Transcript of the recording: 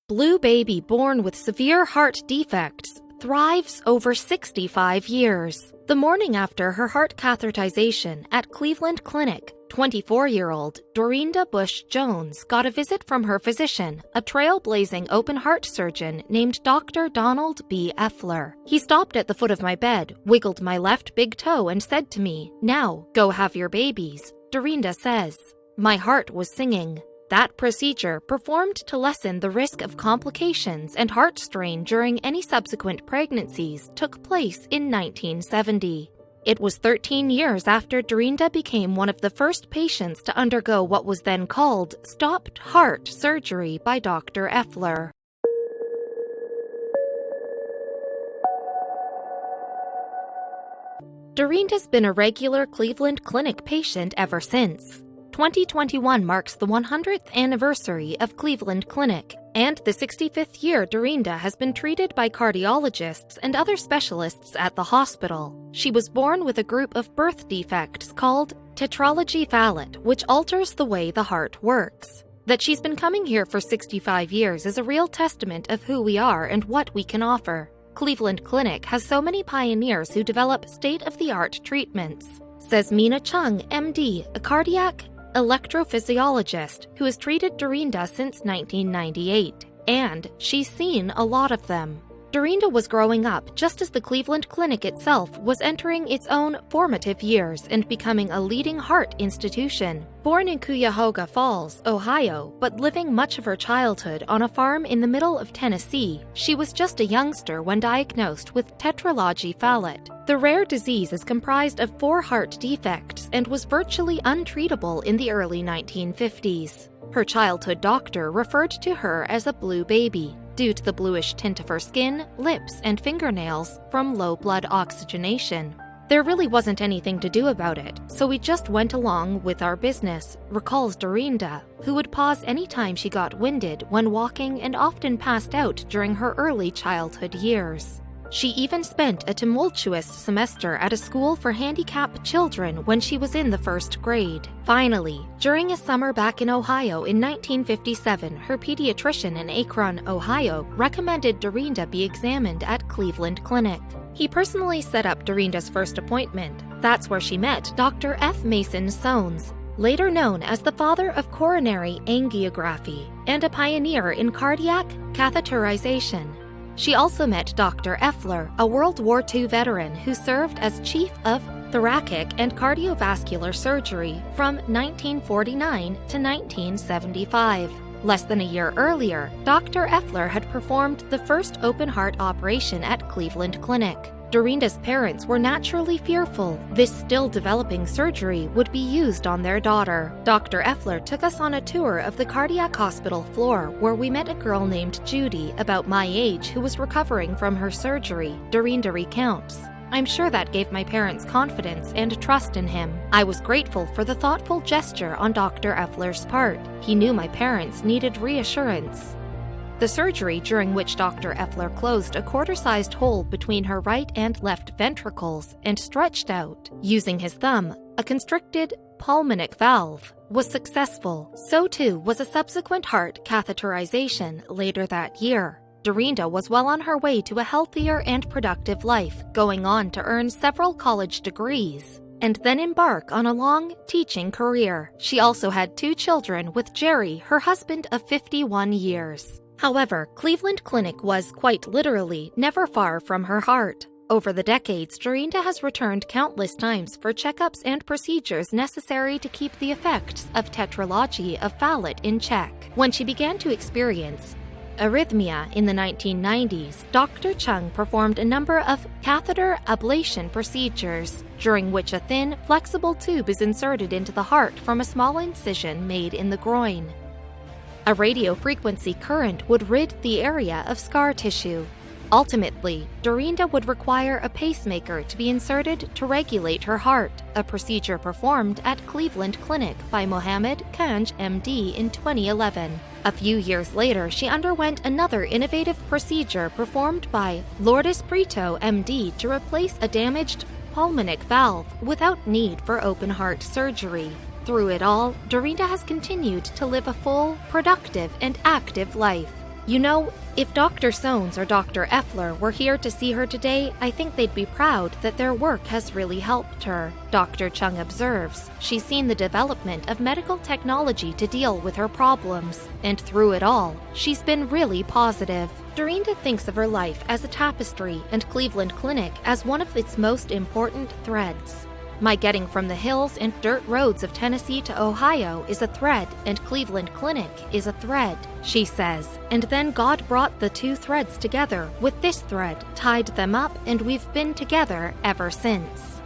Blue baby born with severe heart defects thrives over 65 years. The morning after her heart catheterization at Cleveland Clinic, 24-year-old Dorinda Bush Jones got a visit from her physician, a trailblazing open-heart surgeon named Dr. Donald B. Effler. He stopped at the foot of my bed, wiggled my left big toe, and said to me, "Now, go have your babies," Dorinda says. My heart was singing. That procedure, performed to lessen the risk of complications and heart strain during any subsequent pregnancies, took place in 1970. It was 13 years after Dorinda became one of the first patients to undergo what was then called stopped heart surgery by Dr. Effler. Dorinda's been a regular Cleveland Clinic patient ever since. 2021 marks the 100th anniversary of Cleveland Clinic, and the 65th year Dorinda has been treated by cardiologists and other specialists at the hospital. She was born with a group of birth defects called tetralogy fallit, which alters the way the heart works. That she's been coming here for 65 years is a real testament of who we are and what we can offer. Cleveland Clinic has so many pioneers who develop state-of-the-art treatments, says Mina Chung, MD, a cardiac electrophysiologist who has treated Dorinda since 1998, and she's seen a lot of them. Dorinda was growing up just as the Cleveland Clinic itself was entering its own formative years and becoming a leading heart institution. Born in Cuyahoga Falls, Ohio, but living much of her childhood on a farm in the middle of Tennessee, she was just a youngster when diagnosed with tetralogy fallit. The rare disease is comprised of 4 heart defects and was virtually untreatable in the early 1950s. Her childhood doctor referred to her as a blue baby, due to the bluish tint of her skin, lips, and fingernails from low blood oxygenation. There really wasn't anything to do about it, so we just went along with our business, recalls Dorinda, who would pause anytime she got winded when walking and often passed out during her early childhood years. She even spent a tumultuous semester at a school for handicapped children when she was in the 1st grade. Finally, during a summer back in Ohio in 1957, her pediatrician in Akron, Ohio, recommended Dorinda be examined at Cleveland Clinic. He personally set up Dorinda's first appointment. That's where she met Dr. F. Mason Sones, later known as the father of coronary angiography and a pioneer in cardiac catheterization. She also met Dr. Effler, a World War II veteran who served as chief of thoracic and cardiovascular surgery from 1949 to 1975. Less than a year earlier, Dr. Effler had performed the first open-heart operation at Cleveland Clinic. Dorinda's parents were naturally fearful this still-developing surgery would be used on their daughter. Dr. Effler took us on a tour of the cardiac hospital floor where we met a girl named Judy, about my age, who was recovering from her surgery, Dorinda recounts. I'm sure that gave my parents confidence and trust in him. I was grateful for the thoughtful gesture on Dr. Effler's part. He knew my parents needed reassurance. The surgery, during which Dr. Effler closed a quarter-sized hole between her right and left ventricles and stretched out, using his thumb, a constricted pulmonic valve, was successful. So too was a subsequent heart catheterization later that year. Dorinda was well on her way to a healthier and productive life, going on to earn several college degrees and then embark on a long teaching career. She also had 2 children with Jerry, her husband of 51 years. However, Cleveland Clinic was, quite literally, never far from her heart. Over the decades, Dorinda has returned countless times for checkups and procedures necessary to keep the effects of tetralogy of fallit in check. When she began to experience arrhythmia in the 1990s, Dr. Chung performed a number of catheter ablation procedures, during which a thin, flexible tube is inserted into the heart from a small incision made in the groin. A radiofrequency current would rid the area of scar tissue. Ultimately, Dorinda would require a pacemaker to be inserted to regulate her heart, a procedure performed at Cleveland Clinic by Mohammed Kanj, MD, in 2011. A few years later, she underwent another innovative procedure performed by Lourdes Brito, MD, to replace a damaged pulmonic valve without need for open-heart surgery. Through it all, Dorinda has continued to live a full, productive, and active life. "You know, if Dr. Soanes or Dr. Effler were here to see her today, I think they'd be proud that their work has really helped her," Dr. Chung observes. She's seen the development of medical technology to deal with her problems, and through it all, she's been really positive. Dorinda thinks of her life as a tapestry and Cleveland Clinic as one of its most important threads. "My getting from the hills and dirt roads of Tennessee to Ohio is a thread, and Cleveland Clinic is a thread," she says. "And then God brought the two threads together with this thread, tied them up, and we've been together ever since."